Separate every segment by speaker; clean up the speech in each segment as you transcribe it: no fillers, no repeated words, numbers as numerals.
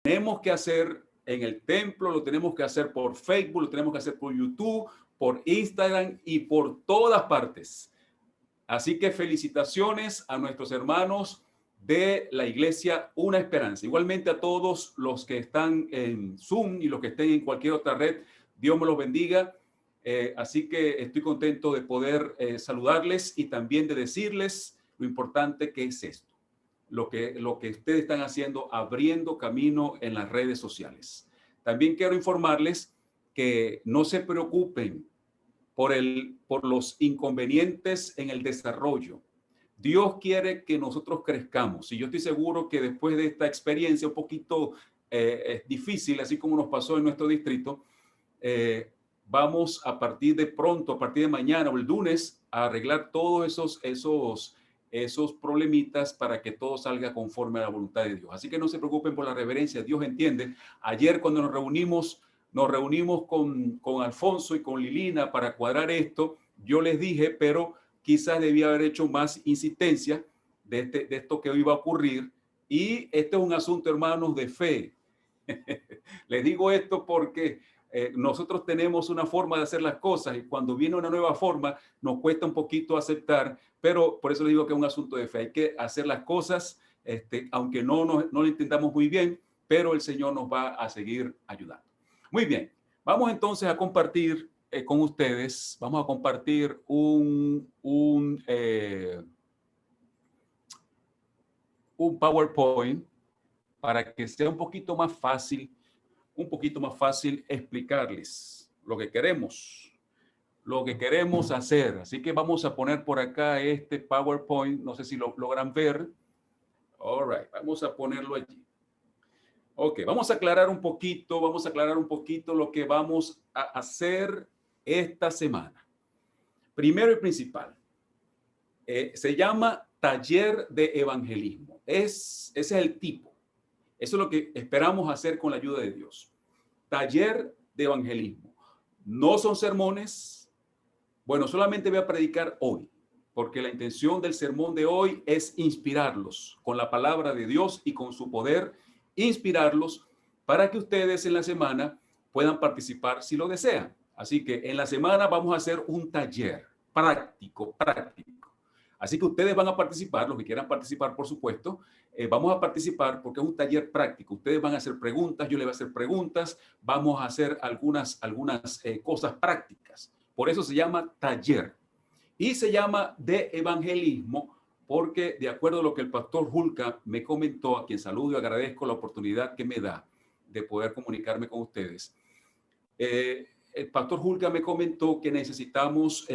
Speaker 1: tenemos que hacer en el templo, lo tenemos que hacer por Facebook, lo tenemos que hacer por YouTube, por Instagram y por todas partes. Así que felicitaciones a nuestros hermanos de la iglesia Una Esperanza. Igualmente a todos los que están en Zoom y los que estén en cualquier otra red, Dios me los bendiga. Así que estoy contento de poder saludarles y también de decirles lo importante que es esto. Lo que ustedes están haciendo, abriendo camino en las redes sociales. También quiero informarles que no se preocupen por los inconvenientes en el desarrollo. Dios quiere que nosotros crezcamos. Y yo estoy seguro que después de esta experiencia un poquito difícil, así como nos pasó en nuestro distrito, vamos a partir de pronto, a partir de mañana o el lunes, a arreglar todos esos problemitas para que todo salga conforme a la voluntad de Dios. Así que no se preocupen por la reverencia, Dios entiende. Ayer cuando nos reunimos con Alfonso y con Lilina para cuadrar esto, yo les dije, pero quizás debía haber hecho más insistencia de esto que iba a ocurrir. Y este es un asunto, hermanos, de fe. Les digo esto porque nosotros tenemos una forma de hacer las cosas y cuando viene una nueva forma nos cuesta un poquito aceptar, pero por eso les digo que es un asunto de fe. Hay que hacer las cosas, aunque no lo entendamos muy bien, pero el Señor nos va a seguir ayudando. Muy bien, vamos entonces a compartir con ustedes, vamos a compartir un PowerPoint para que sea un poquito más fácil explicarles lo que queremos hacer. Así que vamos a poner por acá este PowerPoint. No sé si lo logran ver. All right, vamos a ponerlo allí. Ok, vamos a aclarar un poquito lo que vamos a hacer esta semana. Primero y principal, se llama taller de evangelismo. Ese es el tipo. Eso es lo que esperamos hacer con la ayuda de Dios. Taller de evangelismo. No son sermones. Bueno, solamente voy a predicar hoy, porque la intención del sermón de hoy es inspirarlos con la palabra de Dios y con su poder, inspirarlos para que ustedes en la semana puedan participar si lo desean. Así que en la semana vamos a hacer un taller práctico. Así que ustedes van a participar, los que quieran participar, por supuesto, vamos a participar porque es un taller práctico. Ustedes van a hacer preguntas, yo les voy a hacer preguntas, vamos a hacer algunas cosas prácticas. Por eso se llama taller. Y se llama de evangelismo porque de acuerdo a lo que el pastor Julka me comentó, a quien saludo y agradezco la oportunidad que me da de poder comunicarme con ustedes, el pastor Julka me comentó que necesitamos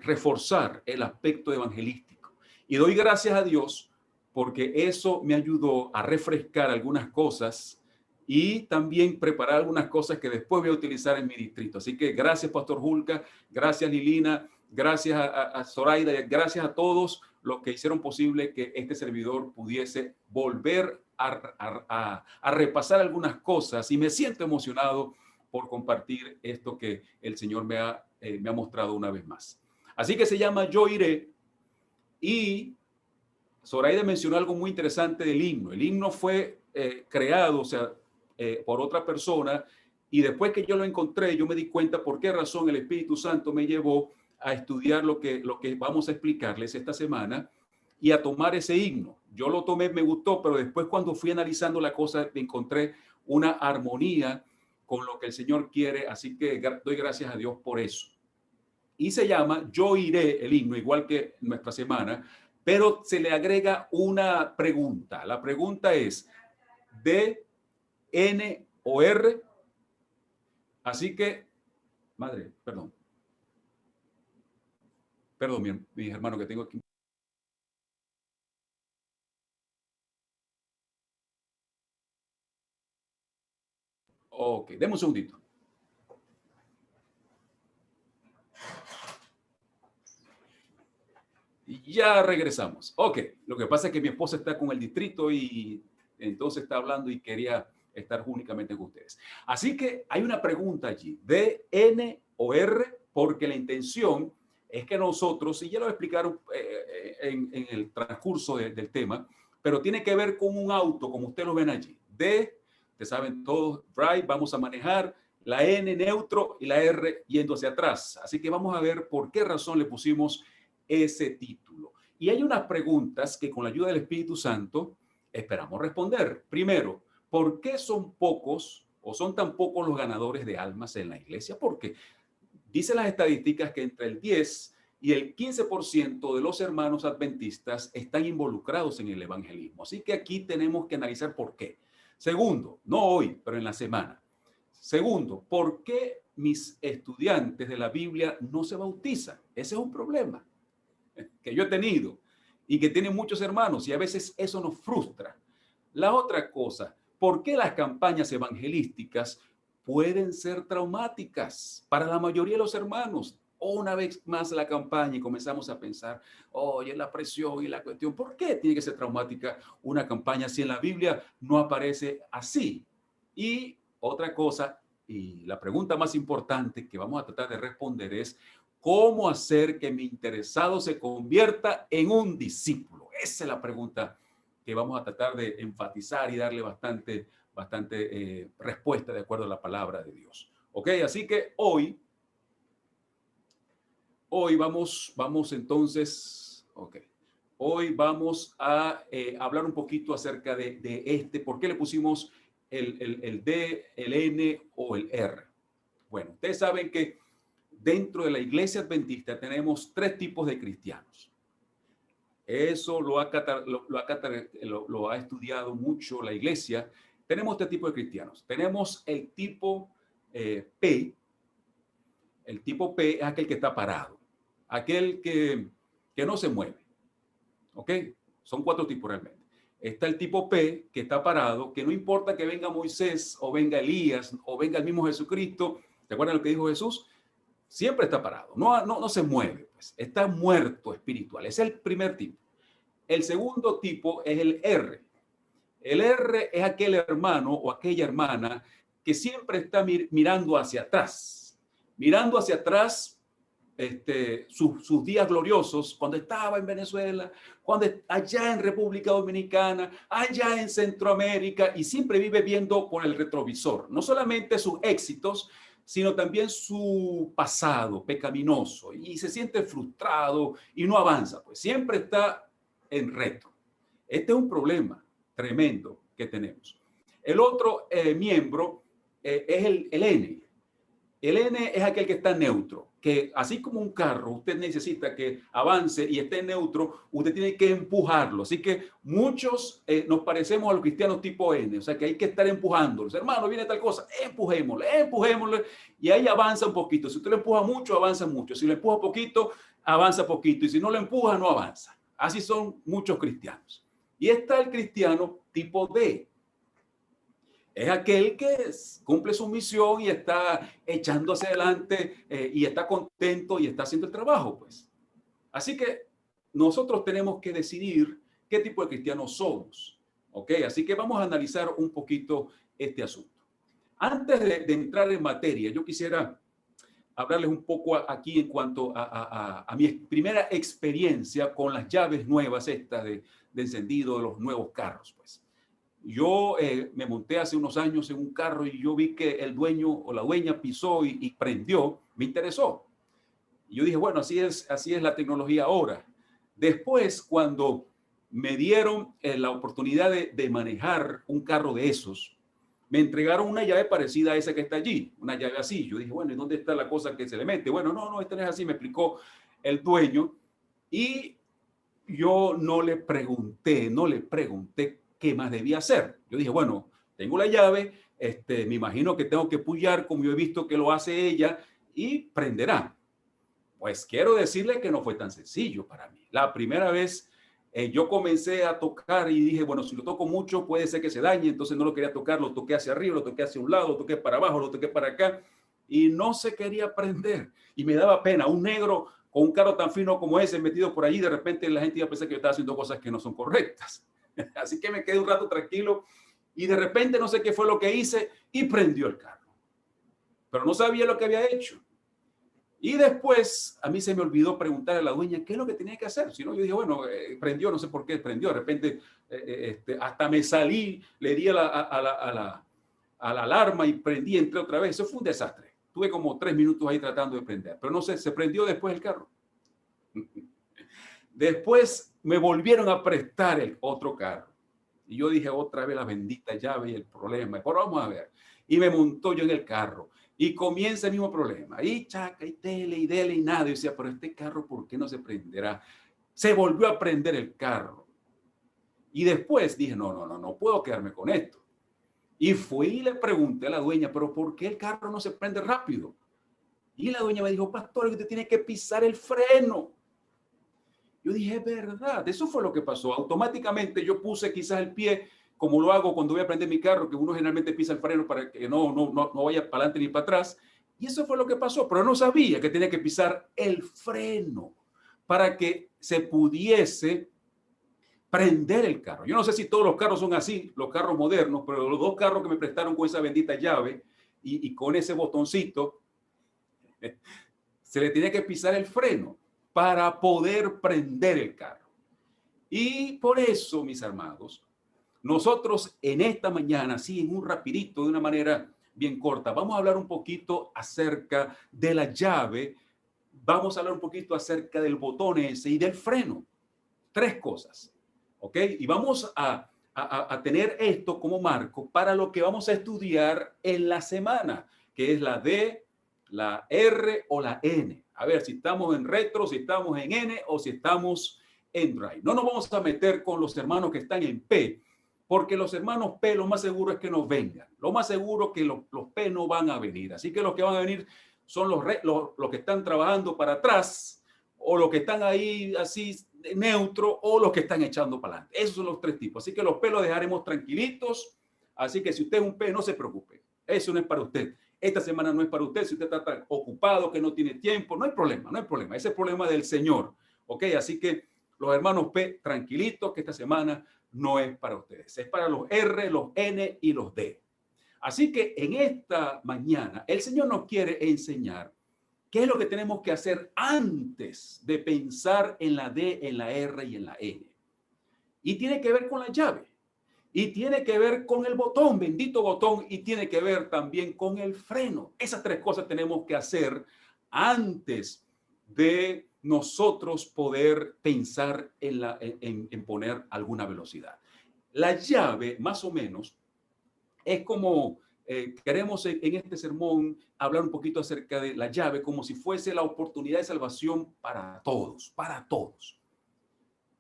Speaker 1: reforzar el aspecto evangelístico. Y doy gracias a Dios porque eso me ayudó a refrescar algunas cosas y también preparar algunas cosas que después voy a utilizar en mi distrito. Así que gracias, pastor Julka, gracias, Lilina, gracias a Zoraida, gracias a todos los que hicieron posible que este servidor pudiese volver a repasar algunas cosas y me siento emocionado por compartir esto que el Señor me ha mostrado una vez más. Así que se llama Yo Iré y Zoraida mencionó algo muy interesante del himno. El himno fue creado, o sea, por otra persona y después que yo lo encontré, yo me di cuenta por qué razón el Espíritu Santo me llevó a estudiar lo que vamos a explicarles esta semana y a tomar ese himno. Yo lo tomé, me gustó, pero después cuando fui analizando la cosa encontré una armonía con lo que el Señor quiere, así que doy gracias a Dios por eso. Y se llama Yo Iré, el himno, igual que nuestra semana, pero se le agrega una pregunta. La pregunta es D, N o R. Así que, madre, perdón, mis hermanos que tengo aquí. Ok, deme un segundito. Y ya regresamos. Ok, lo que pasa es que mi esposa está con el distrito y entonces está hablando y quería estar únicamente con ustedes. Así que hay una pregunta allí, D, N o R, porque la intención es que nosotros, y ya lo explicaron en el transcurso del tema, pero tiene que ver con un auto, como ustedes lo ven allí. D Ustedes saben todos, right, vamos a manejar la N neutro y la R yendo hacia atrás. Así que vamos a ver por qué razón le pusimos ese título. Y hay unas preguntas que con la ayuda del Espíritu Santo esperamos responder. Primero, ¿por qué son pocos o son tan pocos los ganadores de almas en la iglesia? Porque dicen las estadísticas que entre el 10 y el 15% de los hermanos adventistas están involucrados en el evangelismo. Así que aquí tenemos que analizar por qué. Segundo, no hoy, pero en la semana. Segundo, ¿por qué mis estudiantes de la Biblia no se bautizan? Ese es un problema que yo he tenido y que tienen muchos hermanos y a veces eso nos frustra. La otra cosa, ¿por qué las campañas evangelísticas pueden ser traumáticas para la mayoría de los hermanos? Una vez más la campaña y comenzamos a pensar, oye, la presión y la cuestión, ¿por qué tiene que ser traumática una campaña si en la Biblia no aparece así? Y otra cosa, y la pregunta más importante que vamos a tratar de responder es, ¿cómo hacer que mi interesado se convierta en un discípulo? Esa es la pregunta que vamos a tratar de enfatizar y darle bastante respuesta de acuerdo a la palabra de Dios. ¿Ok? Así que hoy vamos entonces, ok. Hoy vamos a hablar un poquito acerca de ¿por qué le pusimos el D, el N o el R? Bueno, ustedes saben que dentro de la iglesia adventista tenemos tres tipos de cristianos. Eso lo ha estudiado mucho la iglesia. Tenemos tres tipos de cristianos. Tenemos el tipo P. El tipo P es aquel que está parado. Aquel que no se mueve. ¿Ok? Son cuatro tipos realmente. Está el tipo P, que está parado, que no importa que venga Moisés o venga Elías o venga el mismo Jesucristo. ¿Se acuerdan lo que dijo Jesús? Siempre está parado. No se mueve. Pues. Está muerto espiritual. Es el primer tipo. El segundo tipo es el R. El R es aquel hermano o aquella hermana que siempre está mirando hacia atrás. Mirando hacia atrás sus días gloriosos, cuando estaba en Venezuela, cuando allá en República Dominicana, allá en Centroamérica, y siempre vive viendo por el retrovisor, no solamente sus éxitos, sino también su pasado pecaminoso, y se siente frustrado y no avanza, pues siempre está en reto. Este es un problema tremendo que tenemos. El otro miembro es el N. El N es aquel que está neutro, que así como un carro, usted necesita que avance y esté neutro, usted tiene que empujarlo. Así que muchos nos parecemos a los cristianos tipo N, o sea que hay que estar empujándolos. Hermano, viene tal cosa, empujémosle, y ahí avanza un poquito. Si usted lo empuja mucho, avanza mucho. Si lo empuja poquito, avanza poquito. Y si no lo empuja, no avanza. Así son muchos cristianos. Y está el cristiano tipo D. Es aquel que cumple su misión y está echando hacia adelante y está contento y está haciendo el trabajo, pues. Así que nosotros tenemos que decidir qué tipo de cristianos somos, ¿ok? Así que vamos a analizar un poquito este asunto. Antes de entrar en materia, yo quisiera hablarles un poco aquí en cuanto a mi primera experiencia con las llaves nuevas estas de encendido de los nuevos carros, pues. Yo me monté hace unos años en un carro y yo vi que el dueño o la dueña pisó y prendió, me interesó. Y yo dije, bueno, así es la tecnología ahora. Después, cuando me dieron la oportunidad de manejar un carro de esos, me entregaron una llave parecida a esa que está allí, una llave así. Yo dije, bueno, ¿y dónde está la cosa que se le mete? Bueno, no, esta no es así, me explicó el dueño. Y yo no le pregunté qué más debía hacer. Yo dije, bueno, tengo la llave, me imagino que tengo que pullar como yo he visto que lo hace ella y prenderá. Pues quiero decirle que no fue tan sencillo para mí. La primera vez yo comencé a tocar y dije, bueno, si lo toco mucho puede ser que se dañe, entonces no lo quería tocar, lo toqué hacia arriba, lo toqué hacia un lado, lo toqué para abajo, lo toqué para acá y no se quería prender y me daba pena. Un negro con un carro tan fino como ese metido por allí, de repente la gente iba a pensar que yo estaba haciendo cosas que no son correctas. Así que me quedé un rato tranquilo y de repente no sé qué fue lo que hice y prendió el carro. Pero no sabía lo que había hecho. Y después a mí se me olvidó preguntar a la dueña qué es lo que tenía que hacer. Si no, yo dije, bueno, prendió, no sé por qué prendió. De repente hasta me salí, le di a la a la alarma y prendí, entré otra vez. Eso fue un desastre. Tuve como 3 minutos ahí tratando de prender, pero no sé, se prendió después el carro. Después me volvieron a prestar el otro carro. Y yo dije otra vez la bendita llave y el problema. Pero vamos a ver. Y me montó yo en el carro. Y comienza el mismo problema. Y chaca, y tele, y dele, y nada. Y yo decía, pero este carro, ¿por qué no se prenderá? Se volvió a prender el carro. Y después dije, no puedo quedarme con esto. Y fui y le pregunté a la dueña, pero ¿por qué el carro no se prende rápido? Y la dueña me dijo, pastor, usted tiene que pisar el freno. Yo dije, es verdad, eso fue lo que pasó. Automáticamente yo puse quizás el pie, como lo hago cuando voy a prender mi carro, que uno generalmente pisa el freno para que no vaya para adelante ni para atrás. Y eso fue lo que pasó, pero no sabía que tenía que pisar el freno para que se pudiese prender el carro. Yo no sé si todos los carros son así, los carros modernos, pero los 2 carros que me prestaron con esa bendita llave y con ese botoncito, se le tenía que pisar el freno para poder prender el carro. Y por eso, mis hermanos, nosotros en esta mañana, así en un rapidito, de una manera bien corta, vamos a hablar un poquito acerca de la llave, vamos a hablar un poquito acerca del botón ese y del freno. 3 cosas, ¿ok? Y vamos a tener esto como marco para lo que vamos a estudiar en la semana, que es la D, la R o la N. A ver si estamos en retro, si estamos en N o si estamos en drive. No nos vamos a meter con los hermanos que están en P, porque los hermanos P lo más seguro es que no vengan. Lo más seguro que los P no van a venir. Así que los que van a venir son los que están trabajando para atrás o los que están ahí así neutro o los que están echando para adelante. Esos son los 3 tipos. Así que los P los dejaremos tranquilitos. Así que si usted es un P, no se preocupe. Eso no es para usted. Esta semana no es para usted. Si usted está tan ocupado que no tiene tiempo, no hay problema, no hay problema. Ese es el problema del Señor. ¿Ok? Así que los hermanos P, tranquilitos que esta semana no es para ustedes. Es para los R, los N y los D. Así que en esta mañana el Señor nos quiere enseñar qué es lo que tenemos que hacer antes de pensar en la D, en la R y en la N. Y tiene que ver con la llave. Y tiene que ver con el botón, bendito botón, y tiene que ver también con el freno. Esas 3 cosas tenemos que hacer antes de nosotros poder pensar en poner alguna velocidad. La llave, más o menos, es como queremos en este sermón hablar un poquito acerca de la llave, como si fuese la oportunidad de salvación para todos, para todos.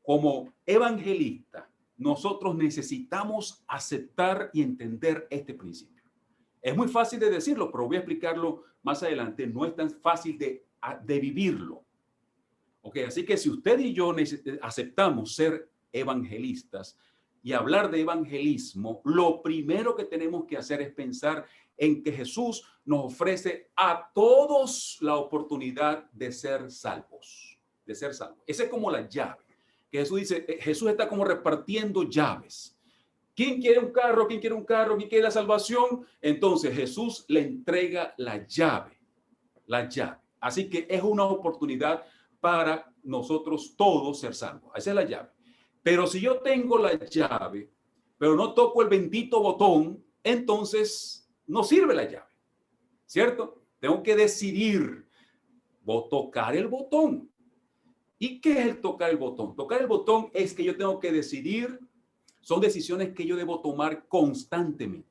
Speaker 1: Como evangelista, nosotros necesitamos aceptar y entender este principio. Es muy fácil de decirlo, pero voy a explicarlo más adelante. No es tan fácil de vivirlo. Ok, así que si usted y yo aceptamos ser evangelistas y hablar de evangelismo, lo primero que tenemos que hacer es pensar en que Jesús nos ofrece a todos la oportunidad de ser salvos, de ser salvos. Esa es como la llave. Que Jesús dice, Jesús está como repartiendo llaves. ¿Quién quiere un carro? ¿Quién quiere un carro? ¿Quién quiere la salvación? Entonces Jesús le entrega la llave, la llave. Así que es una oportunidad para nosotros todos ser salvos. Esa es la llave. Pero si yo tengo la llave, pero no toco el bendito botón, entonces no sirve la llave, ¿cierto? Tengo que decidir tocar el botón. ¿Y qué es el tocar el botón? Tocar el botón es que yo tengo que decidir, son decisiones que yo debo tomar constantemente.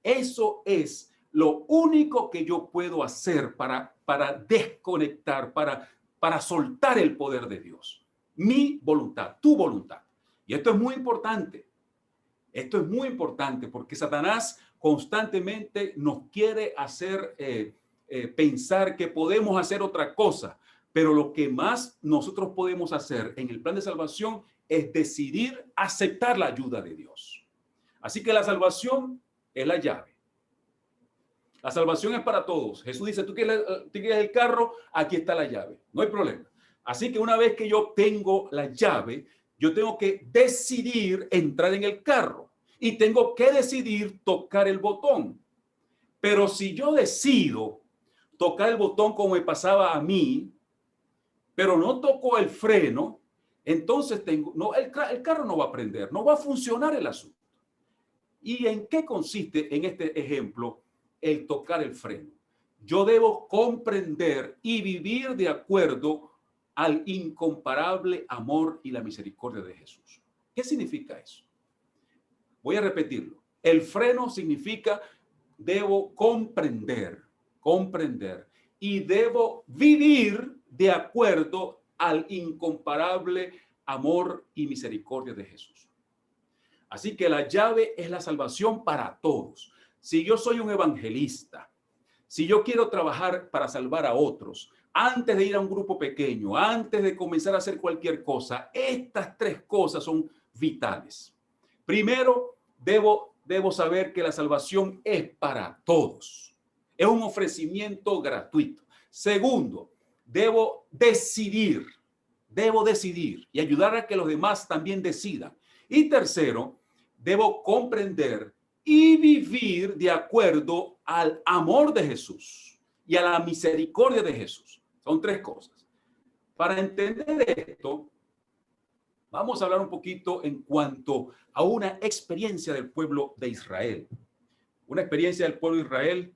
Speaker 1: Eso es lo único que yo puedo hacer para desconectar, para soltar el poder de Dios. Mi voluntad, tu voluntad. Y esto es muy importante. Esto es muy importante porque Satanás constantemente nos quiere hacer pensar que podemos hacer otra cosa. Pero lo que más nosotros podemos hacer en el plan de salvación es decidir aceptar la ayuda de Dios. Así que la salvación es la llave. La salvación es para todos. Jesús dice, ¿tú quieres el carro? Aquí está la llave. No hay problema. Así que una vez que yo tengo la llave, yo tengo que decidir entrar en el carro y tengo que decidir tocar el botón. Pero si yo decido tocar el botón como me pasaba a mí, pero no toco el freno, entonces el carro no va a prender, no va a funcionar el asunto. ¿Y en qué consiste en este ejemplo el tocar el freno? Yo debo comprender y vivir de acuerdo al incomparable amor y la misericordia de Jesús. ¿Qué significa eso? Voy a repetirlo. El freno significa debo comprender y debo vivir de acuerdo al incomparable amor y misericordia de Jesús. Así que la llave es la salvación para todos. Si yo soy un evangelista, si yo quiero trabajar para salvar a otros, antes de ir a un grupo pequeño, antes de comenzar a hacer cualquier cosa, estas tres cosas son vitales. Primero, debo saber que la salvación es para todos. Es un ofrecimiento gratuito. Segundo, debo decidir y ayudar a que los demás también decidan. Y tercero, debo comprender y vivir de acuerdo al amor de Jesús y a la misericordia de Jesús. Son tres cosas. Para entender esto, vamos a hablar un poquito en cuanto a una experiencia del pueblo de Israel. Una experiencia del pueblo de Israel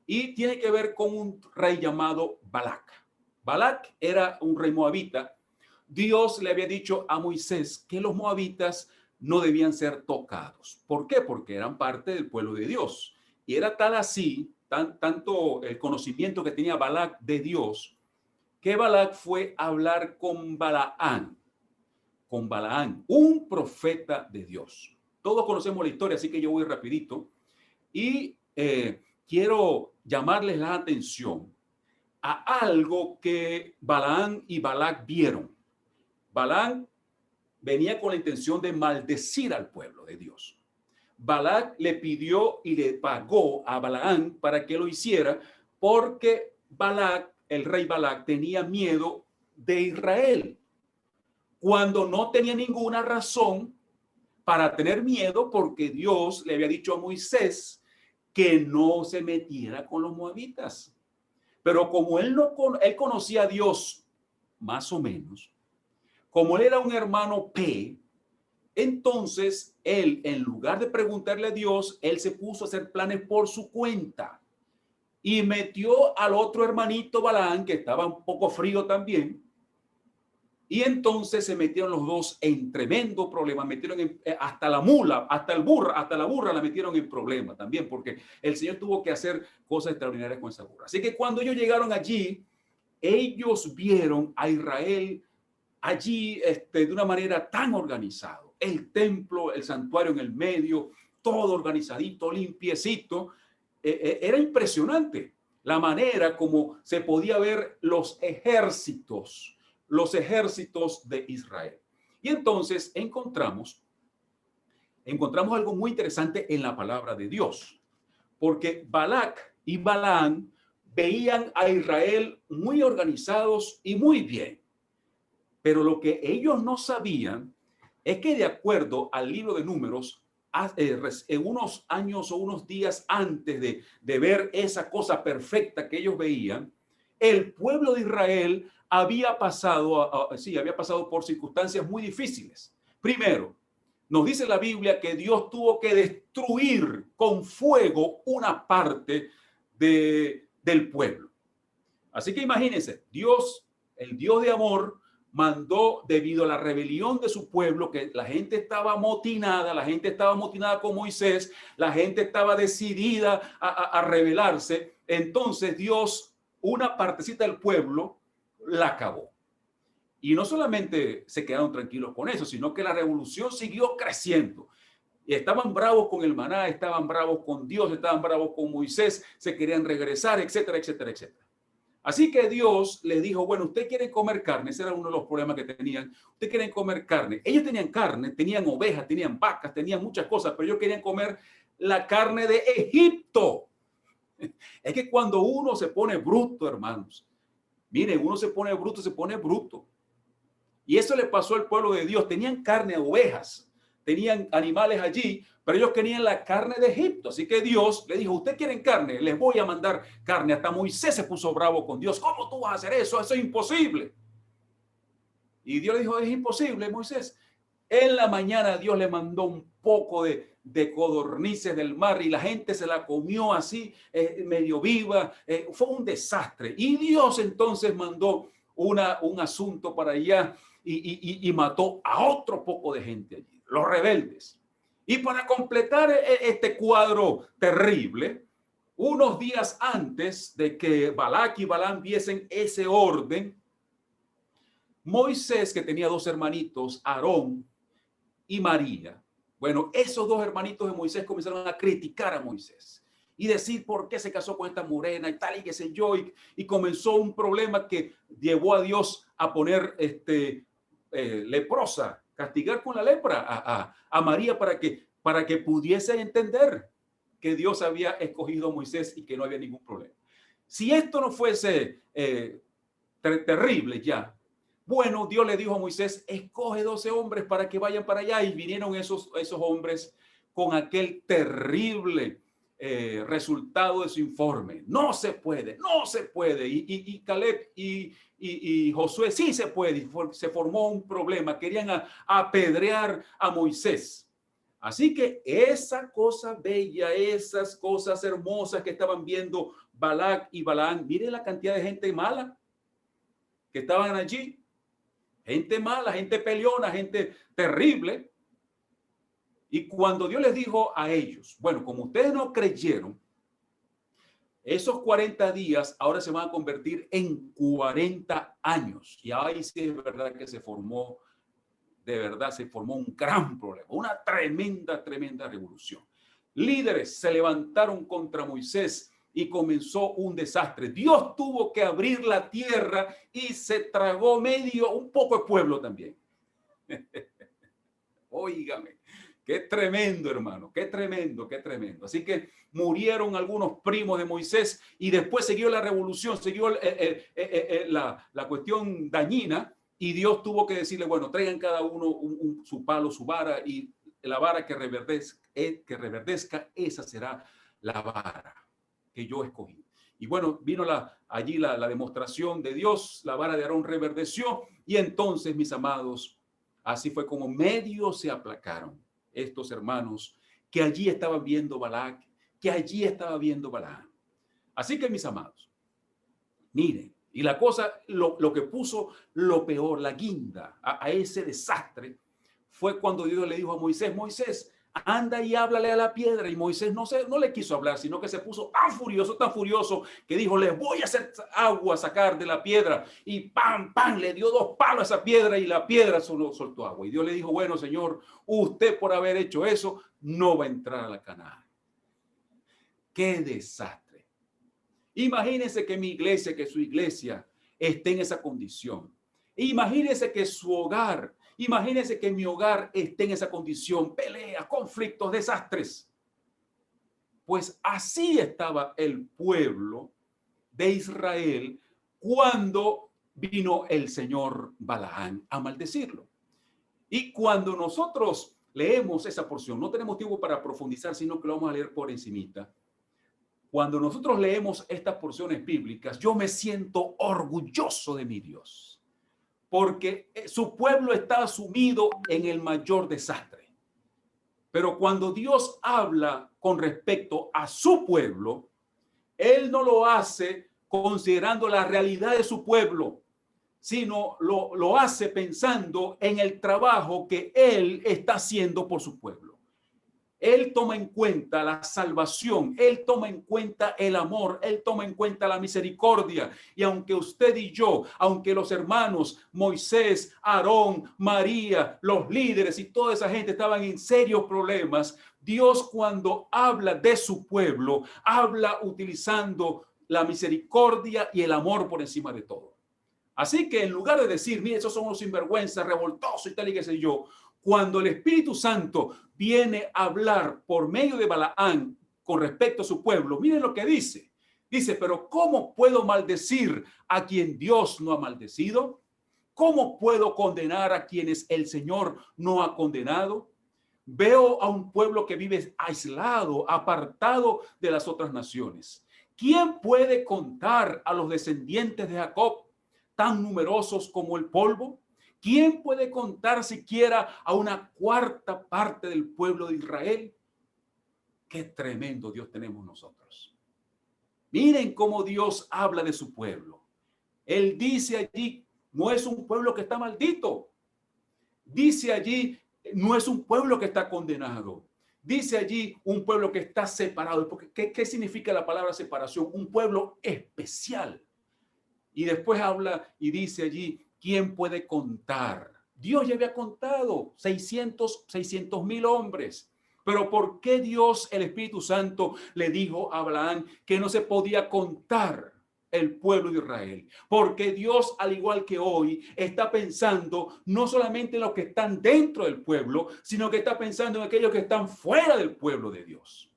Speaker 1: y tiene que ver con un rey llamado Balac. Balac era un rey moabita. Dios le había dicho a Moisés que los moabitas no debían ser tocados. ¿Por qué? Porque eran parte del pueblo de Dios. Y era tal así, tanto el conocimiento que tenía Balac de Dios, que Balac fue a hablar con Balaán, un profeta de Dios. Todos conocemos la historia, así que yo voy rapidito. Y quiero llamarles la atención a algo que Balaán y Balac vieron. Balaam venía con la intención de maldecir al pueblo de Dios. Balac le pidió y le pagó a Balaam para que lo hiciera porque Balac, el rey Balac, tenía miedo de Israel cuando no tenía ninguna razón para tener miedo, porque Dios le había dicho a Moisés que no se metiera con los moabitas. Pero como él conocía a Dios más o menos, como él era un hermano P, entonces él, en lugar de preguntarle a Dios, él se puso a hacer planes por su cuenta y metió al otro hermanito Balaam, que estaba un poco frío también, y entonces se metieron los dos en tremendo problema, metieron hasta la mula, hasta la burra la metieron en problema también, porque el Señor tuvo que hacer cosas extraordinarias con esa burra. Así que cuando ellos llegaron allí, ellos vieron a Israel allí de una manera tan organizado. El templo, el santuario en el medio, todo organizadito, limpiecito. Era impresionante la manera como se podía ver los ejércitos de Israel. Y entonces encontramos algo muy interesante en la palabra de Dios, porque Balac y Balaam veían a Israel muy organizados y muy bien. Pero lo que ellos no sabían es que de acuerdo al libro de Números, en unos años o unos días antes de ver esa cosa perfecta que ellos veían, el pueblo de Israel había pasado por circunstancias muy difíciles. Primero, nos dice la Biblia que Dios tuvo que destruir con fuego una parte del pueblo. Así que imagínense, Dios, el Dios de amor, mandó, debido a la rebelión de su pueblo, que la gente estaba amotinada con Moisés, la gente estaba decidida a rebelarse. Entonces Dios, una partecita del pueblo, la acabó. Y no solamente se quedaron tranquilos con eso, sino que la revolución siguió creciendo. Y estaban bravos con el maná, estaban bravos con Dios, estaban bravos con Moisés, se querían regresar, etcétera, etcétera, etcétera. Así que Dios le dijo, bueno, ¿usted quiere comer carne? Ese era uno de los problemas que tenían. ¿Usted quiere comer carne? Ellos tenían carne, tenían ovejas, tenían vacas, tenían muchas cosas, pero ellos querían comer la carne de Egipto. Es que cuando uno se pone bruto, hermanos, miren, uno se pone bruto. Y eso le pasó al pueblo de Dios. Tenían carne, ovejas, tenían animales allí, pero ellos querían la carne de Egipto. Así que Dios le dijo, ¿usted quieren carne? Les voy a mandar carne. Hasta Moisés se puso bravo con Dios. ¿Cómo tú vas a hacer eso? Eso es imposible. Y Dios le dijo, es imposible, Moisés. En la mañana Dios le mandó un poco de de codornices del mar y la gente se la comió así, medio viva. Fue un desastre. Y Dios entonces mandó un asunto para allá y mató a otro poco de gente allí, los rebeldes. Y para completar este cuadro terrible, unos días antes de que Balac y Balaam viesen ese orden, Moisés, que tenía dos hermanitos, Aarón y María, bueno, esos dos hermanitos de Moisés comenzaron a criticar a Moisés y decir por qué se casó con esta morena y tal y qué sé yo, y comenzó un problema que llevó a Dios a poner leprosa, castigar con la lepra a María para que pudiese entender que Dios había escogido a Moisés y que no había ningún problema. Si esto no fuese terrible ya, bueno, Dios le dijo a Moisés, escoge 12 hombres para que vayan para allá, y vinieron esos hombres con aquel terrible resultado de su informe. No se puede, no se puede. Y Caleb y Josué sí se puede. Se formó un problema. Querían apedrear a Moisés. Así que esa cosa bella, esas cosas hermosas que estaban viendo Balac y Balaam, miren la cantidad de gente mala que estaban allí. Gente mala, gente peleona, gente terrible. Y cuando Dios les dijo a ellos, bueno, como ustedes no creyeron, esos 40 días ahora se van a convertir en 40 años. Y ahí sí es verdad que se formó, de verdad se formó un gran problema, una tremenda, tremenda revolución. Líderes se levantaron contra Moisés y comenzó un desastre. Dios tuvo que abrir la tierra y se tragó un poco de pueblo también. Óigame, qué tremendo, hermano, qué tremendo, qué tremendo. Así que murieron algunos primos de Moisés y después siguió la revolución, siguió la cuestión dañina, y Dios tuvo que decirle, bueno, traigan cada uno su palo, su vara, y la vara que reverdezca, esa será la vara que yo escogí. Y bueno, vino allí la demostración de Dios, la vara de Aarón reverdeció, y entonces, mis amados, así fue como medio se aplacaron estos hermanos que allí estaban viendo Balac, que allí estaba viendo Balaam. Así que, mis amados, miren, y la cosa, lo que puso lo peor, la guinda a ese desastre, fue cuando Dios le dijo a Moisés, Moisés, anda y háblale a la piedra. Y Moisés no le quiso hablar, sino que se puso tan furioso, que dijo, les voy a hacer agua sacar de la piedra. Y ¡pam, pam! Le dio 2 palos a esa piedra y la piedra soltó agua. Y Dios le dijo, bueno, Señor, usted por haber hecho eso, no va a entrar a la Canaán. ¡Qué desastre! Imagínense que mi iglesia, que su iglesia esté en esa condición. Imagínense que su hogar, imagínense que mi hogar esté en esa condición, peleas, conflictos, desastres. Pues así estaba el pueblo de Israel cuando vino el señor Balaam a maldecirlo. Y cuando nosotros leemos esa porción, no tenemos tiempo para profundizar, sino que lo vamos a leer por encimita. Cuando nosotros leemos estas porciones bíblicas, yo me siento orgulloso de mi Dios, porque su pueblo estaba sumido en el mayor desastre. Pero cuando Dios habla con respecto a su pueblo, Él no lo hace considerando la realidad de su pueblo, sino lo hace pensando en el trabajo que Él está haciendo por su pueblo. Él toma en cuenta la salvación, Él toma en cuenta el amor, Él toma en cuenta la misericordia. Y aunque usted y yo, aunque los hermanos Moisés, Aarón, María, los líderes y toda esa gente estaban en serios problemas, Dios, cuando habla de su pueblo, habla utilizando la misericordia y el amor por encima de todo. Así que en lugar de decir, mire, esos son unos sinvergüenzas, revoltosos y tal y qué sé yo, cuando el Espíritu Santo viene a hablar por medio de Balaam con respecto a su pueblo, miren lo que dice. Dice, pero ¿cómo puedo maldecir a quien Dios no ha maldecido? ¿Cómo puedo condenar a quienes el Señor no ha condenado? Veo a un pueblo que vive aislado, apartado de las otras naciones. ¿Quién puede contar a los descendientes de Jacob, tan numerosos como el polvo? ¿Quién puede contar siquiera a una cuarta parte del pueblo de Israel? Qué tremendo Dios tenemos nosotros. Miren cómo Dios habla de su pueblo. Él dice allí, no es un pueblo que está maldito. Dice allí, no es un pueblo que está condenado. Dice allí, un pueblo que está separado. Porque, ¿qué significa la palabra separación? Un pueblo especial. Y después habla y dice allí, ¿quién puede contar? Dios ya había contado 600,000 hombres. Pero ¿por qué Dios, el Espíritu Santo, le dijo a Abraham que no se podía contar el pueblo de Israel? Porque Dios, al igual que hoy, está pensando no solamente en los que están dentro del pueblo, sino que está pensando en aquellos que están fuera del pueblo de Dios.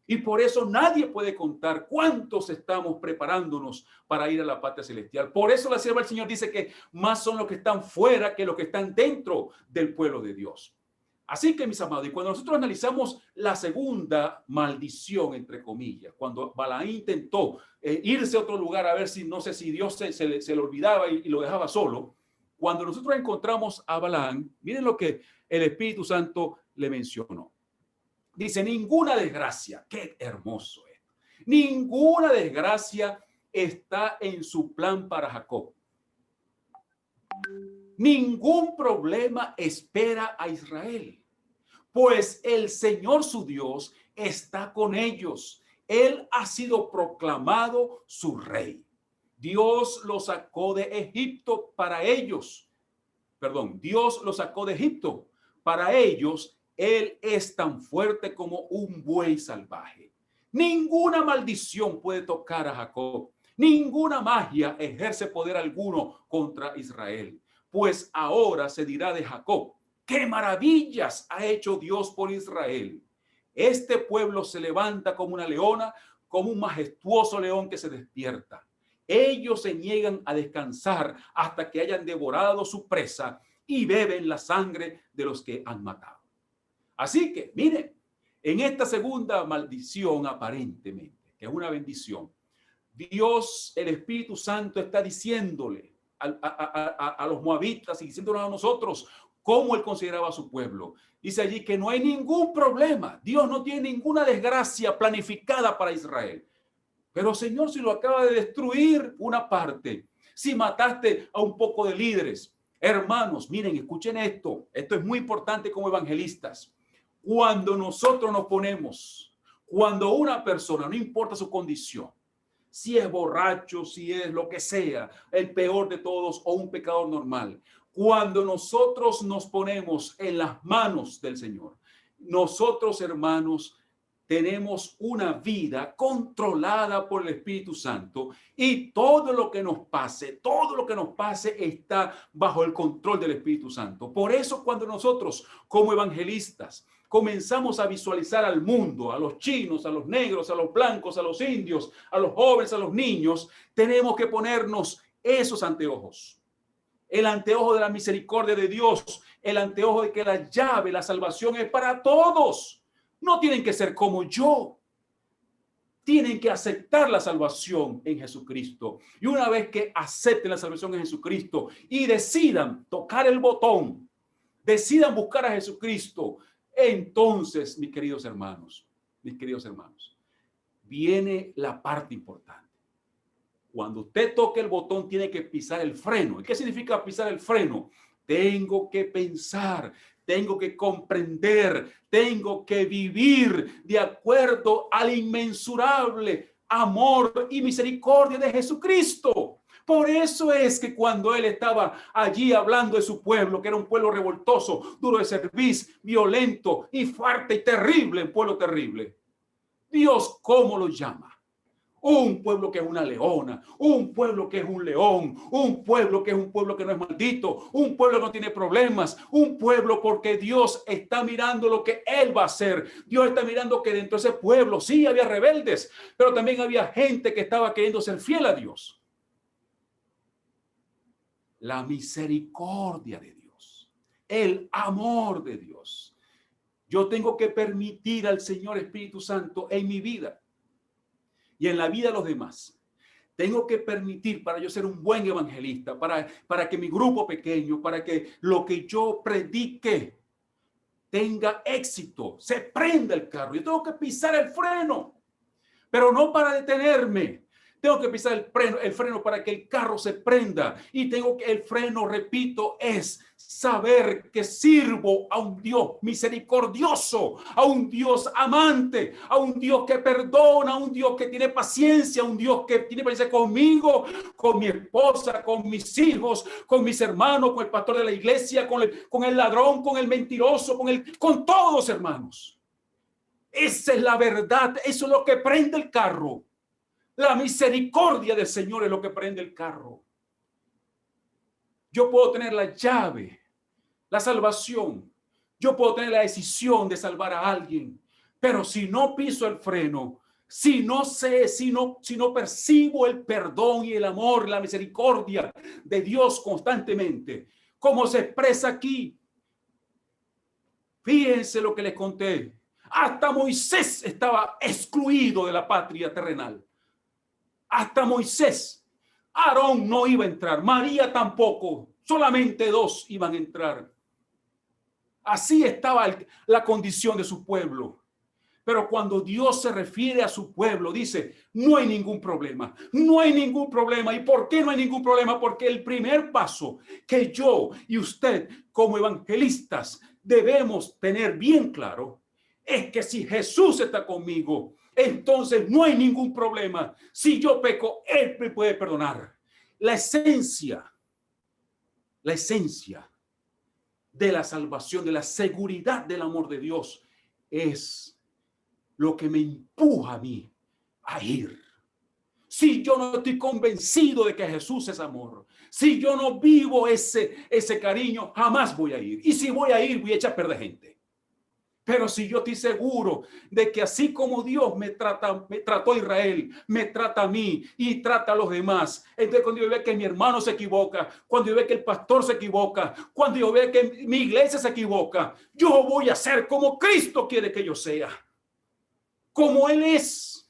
Speaker 1: Y por eso nadie puede contar cuántos estamos preparándonos para ir a la patria celestial. Por eso la sierva del Señor dice que más son los que están fuera que los que están dentro del pueblo de Dios. Así que, mis amados, y cuando nosotros analizamos la segunda maldición, entre comillas, cuando Balaam intentó irse a otro lugar a ver si, no sé si Dios se le olvidaba y lo dejaba solo, cuando nosotros encontramos a Balaam, miren lo que el Espíritu Santo le mencionó. Dice, ninguna desgracia, qué hermoso es, ninguna desgracia está en su plan para Jacob. Ningún problema espera a Israel, pues el Señor su Dios está con ellos. Él ha sido proclamado su rey. Dios lo sacó de Egipto para ellos. Perdón, Dios lo sacó de Egipto. Para ellos, Él es tan fuerte como un buey salvaje. Ninguna maldición puede tocar a Jacob. Ninguna magia ejerce poder alguno contra Israel. Pues ahora se dirá de Jacob, ¡qué maravillas ha hecho Dios por Israel! Este pueblo se levanta como una leona, como un majestuoso león que se despierta. Ellos se niegan a descansar hasta que hayan devorado su presa y beben la sangre de los que han matado. Así que, miren, en esta segunda maldición aparentemente, que es una bendición, Dios, el Espíritu Santo, está diciéndole a los moabitas y diciéndonos a nosotros cómo él consideraba a su pueblo. Dice allí que no hay ningún problema. Dios no tiene ninguna desgracia planificada para Israel. Pero Señor, si lo acaba de destruir una parte, si mataste a un poco de líderes, hermanos, miren, escuchen esto. Esto es muy importante como evangelistas. Cuando nosotros nos ponemos, cuando una persona, no importa su condición, si es borracho, si es lo que sea, el peor de todos o un pecador normal, cuando nosotros nos ponemos en las manos del Señor, nosotros, hermanos, tenemos una vida controlada por el Espíritu Santo y todo lo que nos pase está bajo el control del Espíritu Santo. Por eso cuando nosotros como evangelistas comenzamos a visualizar al mundo, a los chinos, a los negros, a los blancos, a los indios, a los jóvenes, a los niños, tenemos que ponernos esos anteojos. El anteojo de la misericordia de Dios, el anteojo de que la llave, la salvación es para todos. No tienen que ser como yo. Tienen que aceptar la salvación en Jesucristo. Y una vez que acepten la salvación en Jesucristo y decidan tocar el botón, decidan buscar a Jesucristo, entonces, mis queridos hermanos, viene la parte importante. Cuando usted toque el botón, tiene que pisar el freno. ¿Y qué significa pisar el freno? Tengo que pensar, tengo que comprender, tengo que vivir de acuerdo al inmensurable amor y misericordia de Jesucristo. Por eso es que cuando él estaba allí hablando de su pueblo, que era un pueblo revoltoso, duro de cerviz, violento y fuerte y terrible, un pueblo terrible, Dios, ¿cómo lo llama? Un pueblo que es una leona, un pueblo que es un león, un pueblo que no es maldito, un pueblo que no tiene problemas, un pueblo porque Dios está mirando lo que Él va a hacer. Dios está mirando que dentro de ese pueblo sí había rebeldes, pero también había gente que estaba queriendo ser fiel a Dios. La misericordia de Dios, el amor de Dios. Yo tengo que permitir al Señor Espíritu Santo en mi vida y en la vida de los demás. Tengo que permitir para yo ser un buen evangelista, para que mi grupo pequeño, para que lo que yo predique tenga éxito, se prenda el carro. Yo tengo que pisar el freno, pero no para detenerme. Tengo que pisar el freno para que el carro se prenda. Y tengo que, el freno, repito, es saber que sirvo a un Dios misericordioso, a un Dios amante, a un Dios que perdona, a un Dios que tiene paciencia, a un Dios que tiene paciencia conmigo, con mi esposa, con mis hijos, con mis hermanos, con el pastor de la iglesia, con el ladrón, con el mentiroso, con todos, hermanos. Esa es la verdad. Eso es lo que prende el carro. La misericordia del Señor es lo que prende el carro. Yo puedo tener la llave, la salvación. Yo puedo tener la decisión de salvar a alguien. Pero si no piso el freno, si no percibo el perdón y el amor, la misericordia de Dios constantemente, como se expresa aquí. Fíjense lo que les conté. Hasta Moisés estaba excluido de la patria terrenal. Hasta Moisés. Aarón no iba a entrar, María tampoco, solamente 2 iban a entrar. Así estaba la condición de su pueblo. Pero cuando Dios se refiere a su pueblo, dice, no hay ningún problema, no hay ningún problema. ¿Y por qué no hay ningún problema? Porque el primer paso que yo y usted como evangelistas debemos tener bien claro es que si Jesús está conmigo, entonces no hay ningún problema. Si yo peco, Él me puede perdonar. La esencia de la salvación, de la seguridad del amor de Dios es lo que me empuja a mí a ir. Si yo no estoy convencido de que Jesús es amor, si yo no vivo ese cariño, jamás voy a ir. Y si voy a ir, voy a echar a perder gente. Pero si yo estoy seguro de que así como Dios me trató a Israel, me trata a mí y trata a los demás. Entonces cuando yo veo que mi hermano se equivoca, cuando yo veo que el pastor se equivoca, cuando yo veo que mi iglesia se equivoca, yo voy a ser como Cristo quiere que yo sea. Como Él es.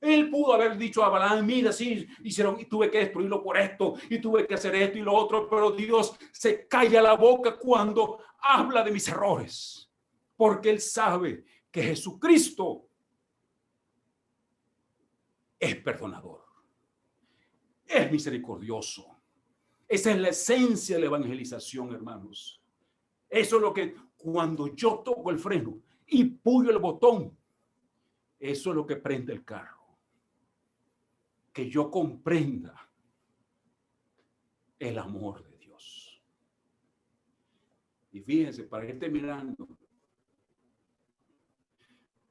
Speaker 1: Él pudo haber dicho a Balaam, mira, sí, hicieron y tuve que destruirlo por esto y tuve que hacer esto y lo otro, pero Dios se calla la boca cuando habla de mis errores. Porque Él sabe que Jesucristo es perdonador, es misericordioso. Esa es la esencia de la evangelización, hermanos. Eso es lo que cuando yo toco el freno y puyo el botón, eso es lo que prende el carro. Que yo comprenda el amor de Dios. Y fíjense, para ir terminando,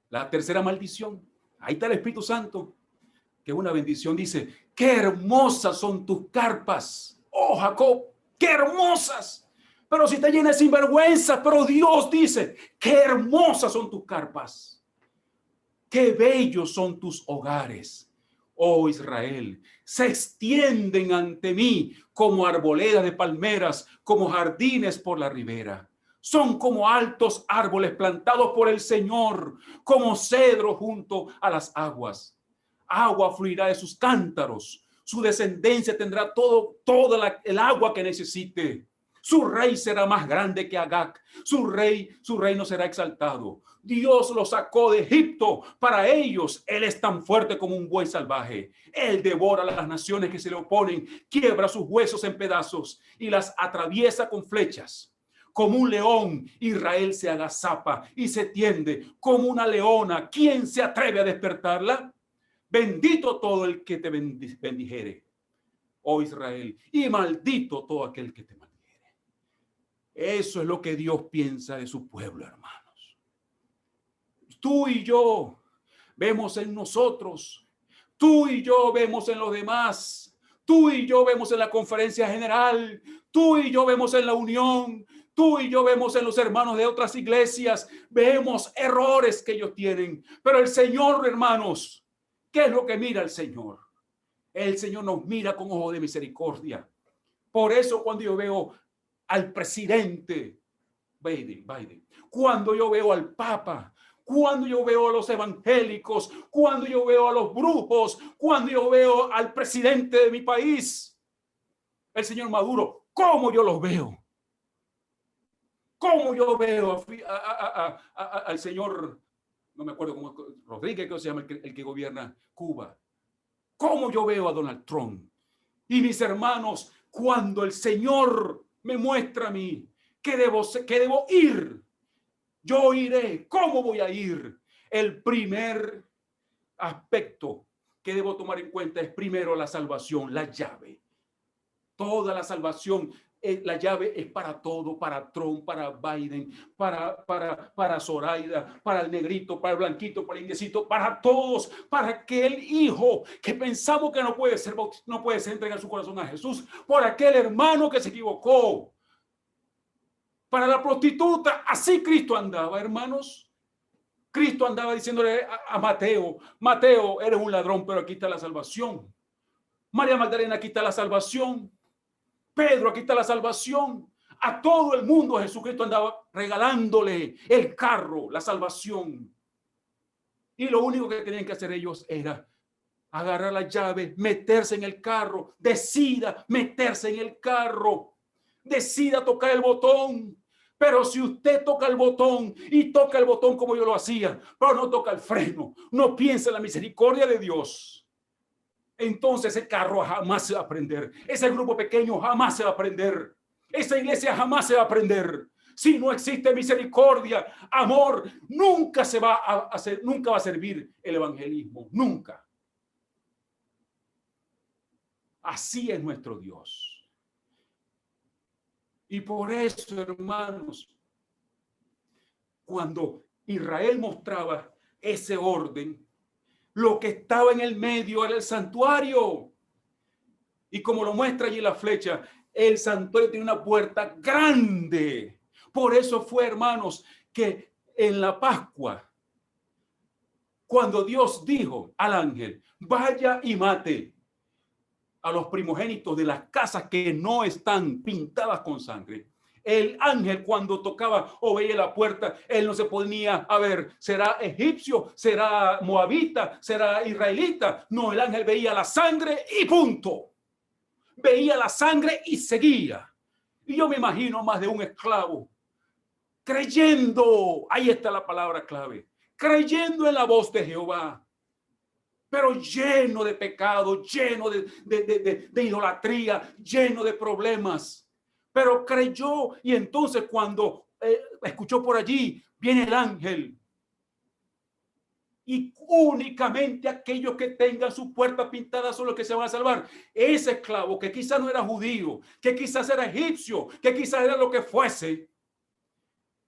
Speaker 1: la tercera maldición, ahí está el Espíritu Santo, que es una bendición, dice, qué hermosas son tus carpas, oh Jacob, qué hermosas, pero si te llenas sin vergüenza, pero Dios dice, qué hermosas son tus carpas, qué bellos son tus hogares, oh Israel, se extienden ante mí como arboledas de palmeras, como jardines por la ribera. Son como altos árboles plantados por el Señor, como cedro junto a las aguas. Agua fluirá de sus cántaros. Su descendencia tendrá toda el agua que necesite. Su rey será más grande que Agag. Su reino será exaltado. Dios lo sacó de Egipto. Para ellos, Él es tan fuerte como un buey salvaje. Él devora las naciones que se le oponen, quiebra sus huesos en pedazos y las atraviesa con flechas. Como un león, Israel se agazapa y se tiende como una leona. ¿Quién se atreve a despertarla? Bendito todo el que te bendijere, oh Israel, y maldito todo aquel que te maldijere. Eso es lo que Dios piensa de su pueblo, hermanos. Tú y yo vemos en nosotros, tú y yo vemos en los demás, tú y yo vemos en la conferencia general, tú y yo vemos en la unión, tú y yo vemos en los hermanos de otras iglesias, vemos errores que ellos tienen, pero el Señor, hermanos, ¿qué es lo que mira el Señor? El Señor nos mira con ojo de misericordia. Por eso cuando yo veo al presidente Biden, cuando yo veo al Papa, cuando yo veo a los evangélicos, cuando yo veo a los brujos, cuando yo veo al presidente de mi país, el señor Maduro, ¿cómo yo los veo? ¿Cómo yo veo al señor, no me acuerdo cómo, Rodríguez, que se llama el que gobierna Cuba? ¿Cómo yo veo a Donald Trump? Y mis hermanos, cuando el Señor me muestra a mí que debo ir, yo iré. ¿Cómo voy a ir? El primer aspecto que debo tomar en cuenta es primero la salvación, la llave. Toda la salvación, la llave es para todo, para Trump, para Biden, para Zoraida, para el negrito, para el blanquito, para el indiecito, para todos, para aquel hijo que pensamos que no puede ser entregar su corazón a Jesús, por aquel hermano que se equivocó, para la prostituta. Así Cristo andaba, hermanos. Cristo andaba diciéndole a Mateo, Mateo, eres un ladrón, pero aquí está la salvación. María Magdalena, aquí está la salvación. Pedro, aquí está la salvación. A todo el mundo Jesucristo andaba regalándole el carro, la salvación. Y lo único que tenían que hacer ellos era agarrar la llave, meterse en el carro, decida meterse en el carro, decida tocar el botón. Pero si usted toca el botón y toca el botón como yo lo hacía, pero no toca el freno, no piensa en la misericordia de Dios, entonces ese carro jamás se va a prender. Ese grupo pequeño jamás se va a prender. Esa iglesia jamás se va a prender. Si no existe misericordia, amor, nunca se va a hacer, nunca va a servir el evangelismo. Nunca. Así es nuestro Dios. Y por eso, hermanos, cuando Israel mostraba ese orden, lo que estaba en el medio era el santuario. Y como lo muestra allí la flecha, el santuario tiene una puerta grande. Por eso fue, hermanos, que en la Pascua, cuando Dios dijo al ángel, vaya y mate a los primogénitos de las casas que no están pintadas con sangre, el ángel cuando tocaba o veía la puerta, él no se ponía a ver, ¿será egipcio? ¿Será moabita? ¿Será israelita? No, el ángel veía la sangre y punto. Veía la sangre y seguía. Y yo me imagino más de un esclavo creyendo, ahí está la palabra clave, creyendo en la voz de Jehová, pero lleno de pecado, lleno de idolatría, lleno de problemas. Pero creyó, y entonces cuando escuchó por allí, viene el ángel. Y únicamente aquellos que tengan su puerta pintada son los que se van a salvar. Ese esclavo que quizás no era judío, que quizás era egipcio, que quizás era lo que fuese,